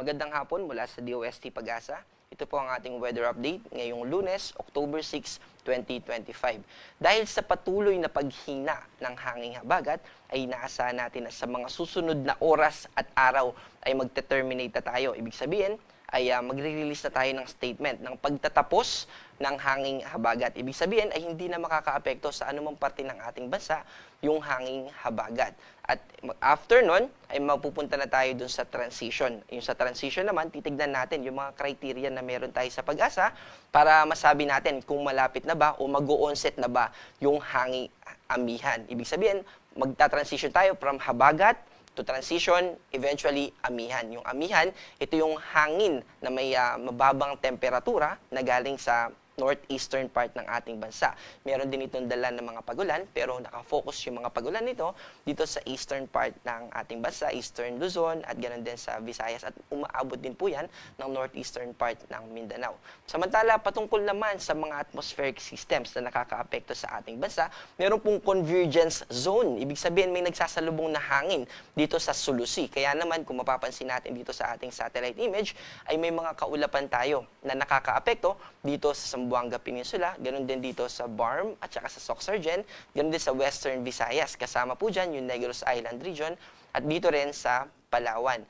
Magandang hapon mula sa DOST Pag-asa. Ito po ang ating weather update ngayong Lunes, October 6, 2025. Dahil sa patuloy na paghina ng hanging habagat, ay inaasahan natin na sa mga susunod na oras at araw ay magte-terminate na tayo. Ibig sabihin, ay magre-release na tayo ng statement ng pagtatapos ng hanging habagat. Ibig sabihin ay hindi na makakaapekto sa anumang parte ng ating bansa yung hanging habagat. At after nun, ay mapupunta na tayo dun sa transition. Yung sa transition naman, titignan natin yung mga criteria na meron tayo sa Pag-asa para masabi natin kung malapit na ba o mag-o-onset na ba yung hanging amihan. Ibig sabihin, magta-transition tayo from habagat to transition, eventually amihan. Yung amihan, ito yung hangin na may mababang temperatura na galing sa northeastern part ng ating bansa. Meron din itong dala ng mga pagulan, pero nakafocus yung mga pagulan nito dito sa eastern part ng ating bansa, eastern Luzon, at ganoon din sa Visayas, at umaabot din po yan ng northeastern part ng Mindanao. Samantala, patungkol naman sa mga atmospheric systems na nakakaapekto sa ating bansa, meron pong convergence zone. Ibig sabihin, may nagsasalubong na hangin dito sa Sulusi. Kaya naman, kung mapapansin natin dito sa ating satellite image, ay may mga kaulapan tayo na nakakaapekto dito sa Zamboanga Peninsula, ganoon din dito sa Barm at saka sa Soxargen, ganoon din sa Western Visayas. Kasama po dyan yung Negros Island region at dito rin sa Palawan.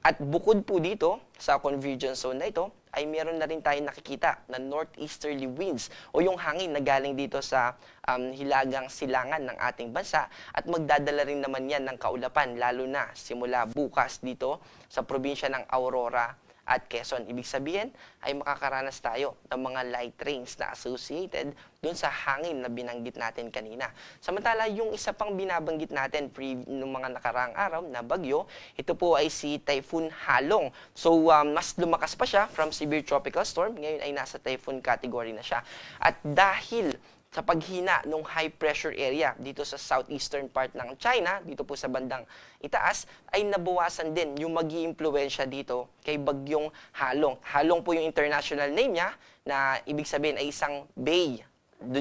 At bukod po dito sa convergence zone na ito, ay meron na rin tayong nakikita na northeasterly winds o yung hangin na galing dito sa hilagang silangan ng ating bansa, at magdadala rin naman yan ng kaulapan lalo na simula bukas dito sa probinsya ng Aurora at Quezon. Ibig sabihin ay makakaranas tayo ng mga light rains na associated dun sa hangin na binanggit natin kanina. Samantala, yung isa pang binabanggit natin noong mga nakaraang araw na bagyo, ito po ay si Typhoon Halong. So, mas lumakas pa siya from severe tropical storm. Ngayon ay nasa typhoon category na siya. At dahil sa paghina ng high pressure area dito sa southeastern part ng China, dito po sa bandang itaas, ay nabawasan din yung mag-iimpluwensya dito kay Bagyong Halong. Halong po yung international name niya, na ibig sabihin ay isang bay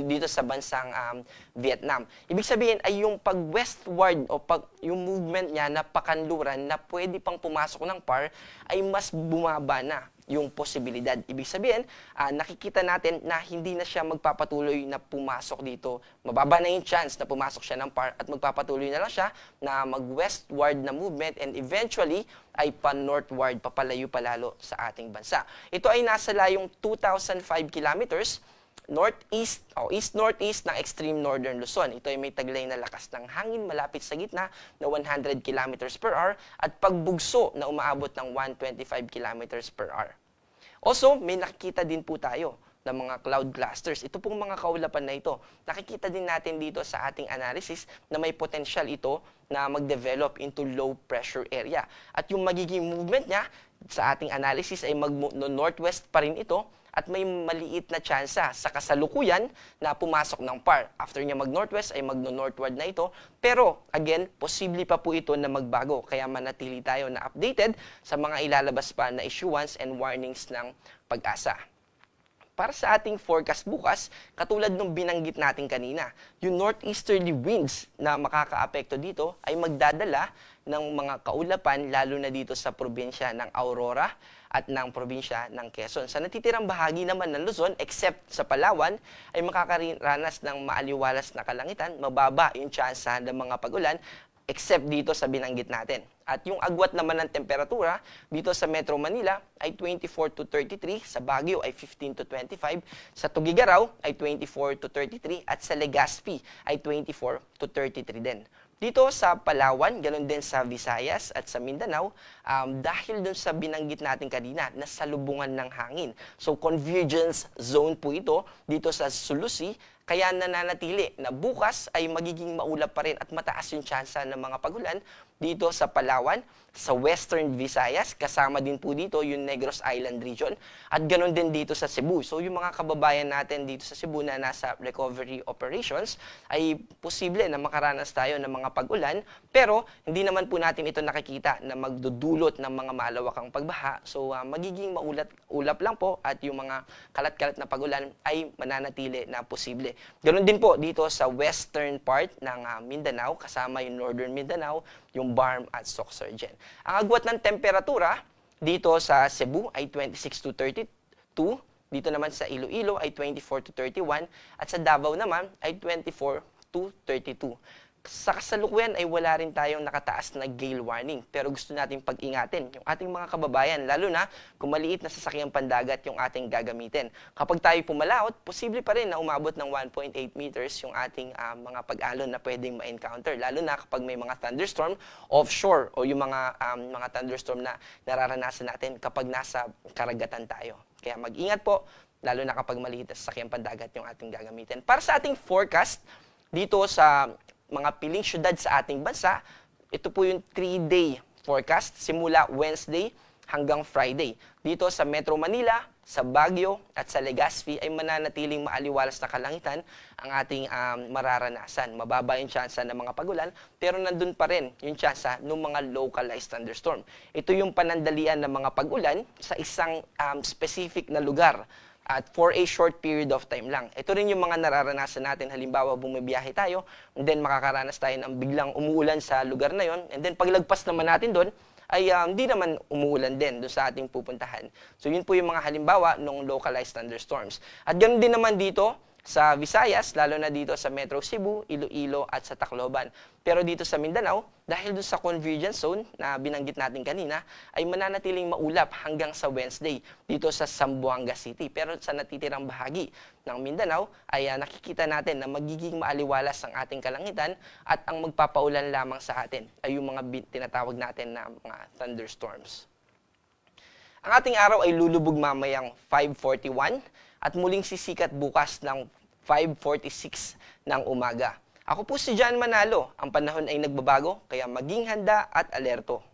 dito sa bansang Vietnam. Ibig sabihin ay yung pag-westward o yung movement niya na pakanluran na pwede pang pumasok ng PAR ay mas bumaba na yung posibilidad. Ibig sabihin, nakikita natin na hindi na siya magpapatuloy na pumasok dito. Mababa na yung chance na pumasok siya ng PAR at magpapatuloy na lang siya na mag-westward na movement and eventually ay pa-northward, papalayo palalo sa ating bansa. Ito ay nasa layong 2,005 kilometers northeast o east-northeast ng extreme northern Luzon. Ito ay may taglay na lakas ng hangin malapit sa gitna na 100 kilometers per hour at pagbugso na umaabot ng 125 kilometers per hour. Also, may nakikita din po tayo ng mga cloud clusters. Ito pong mga kaulapan na ito, nakikita din natin dito sa ating analysis na may potential ito na mag-develop into low pressure area. At yung magiging movement niya sa ating analysis ay mag-northwest pa rin ito, at may maliit na tsansa sa kasalukuyan na pumasok ng PAR. After niya mag-northwest ay mag-northward na ito. Pero, again, posible pa po ito na magbago. Kaya manatili tayo na updated sa mga ilalabas pa na issuance and warnings ng Pag-asa. Para sa ating forecast bukas, katulad ng binanggit natin kanina, yung northeasterly winds na makakaapekto dito ay magdadala ng mga kaulapan lalo na dito sa probinsya ng Aurora at ng probinsya ng Quezon. Sa natitirang bahagi naman ng Luzon, except sa Palawan, ay makakaranas ng maaliwalas na kalangitan, mababa yung tsansa ng mga pagulan, except dito sa binanggit natin. At yung agwat naman ng temperatura dito sa Metro Manila ay 24 to 33, sa Baguio ay 15 to 25, sa Tugigaraw ay 24 to 33, at sa Legazpi ay 24 to 33 din. Dito sa Palawan, ganoon din sa Visayas at sa Mindanao, dahil dun sa binanggit natin kanina na salubungan ng hangin. So convergence zone po ito dito sa Sulusi, kaya nananatili na bukas ay magiging maulap pa rin at mataas yung tsansa ng mga pagulan dito sa Palawan, sa Western Visayas, kasama din po dito yung Negros Island region, at ganoon din dito sa Cebu. So yung mga kababayan natin dito sa Cebu na nasa recovery operations, ay posible na makaranas tayo ng mga pag-ulan, pero hindi naman po natin ito nakikita na magdudulot ng mga malawakang pagbaha. So magiging ulap lang po, at yung mga kalat-kalat na pag-ulan ay mananatili na posible. Ganoon din po dito sa western part ng Mindanao, kasama yung northern Mindanao, yung Barm at Soxargen. Ang agwat ng temperatura Dito sa Cebu ay 26 to 32. Dito naman sa Iloilo ay 24 to 31. At sa Davao naman ay 24 to 32. Sa kasalukuyan ay wala rin tayong nakataas na gale warning. Pero gusto nating pag-ingatin yung ating mga kababayan, lalo na kung maliit na sasakyang pandagat yung ating gagamitin. Kapag tayo pumalaot, posible pa rin na umabot ng 1.8 meters yung ating mga pag-alon na pwedeng ma-encounter. Lalo na kapag may mga thunderstorm offshore o yung mga thunderstorm na nararanasan natin kapag nasa karagatan tayo. Kaya mag-ingat po, lalo na kapag maliit na sasakyang pandagat yung ating gagamitin. Para sa ating forecast, dito sa mga piling syudad sa ating bansa, ito po yung 3-day forecast simula Wednesday hanggang Friday. Dito sa Metro Manila, sa Baguio at sa Legazpi ay mananatiling maaliwalas na kalangitan ang ating mararanasan. Mababa yung tsansa ng mga pagulan, pero nandun pa rin yung tsansa ng mga localized thunderstorm. Ito yung panandalian ng mga pagulan sa isang specific na lugar at for a short period of time lang. Ito rin yung mga nararanasan natin. Halimbawa, bumibiyahe tayo, and then makakaranas tayo ng biglang umuulan sa lugar na yon, and then paglagpas naman natin doon, ay hindi naman umuulan din doon sa ating pupuntahan. So yun po yung mga halimbawa ng localized thunderstorms. At ganoon din naman dito sa Visayas, lalo na dito sa Metro Cebu, Iloilo at sa Tacloban. Pero dito sa Mindanao, dahil doon sa convergence zone na binanggit natin kanina, ay mananatiling maulap hanggang sa Wednesday dito sa Zamboanga City. Pero sa natitirang bahagi ng Mindanao, ay nakikita natin na magiging maaliwalas ang ating kalangitan at ang magpapaulan lamang sa atin ay yung mga tinatawag natin na mga thunderstorms. Ang ating araw ay lulubog mamayang 5:41 at muling sisikat bukas ng 5:46 ng umaga. Ako po si John Manalo. Ang panahon ay nagbabago, kaya maging handa at alerto.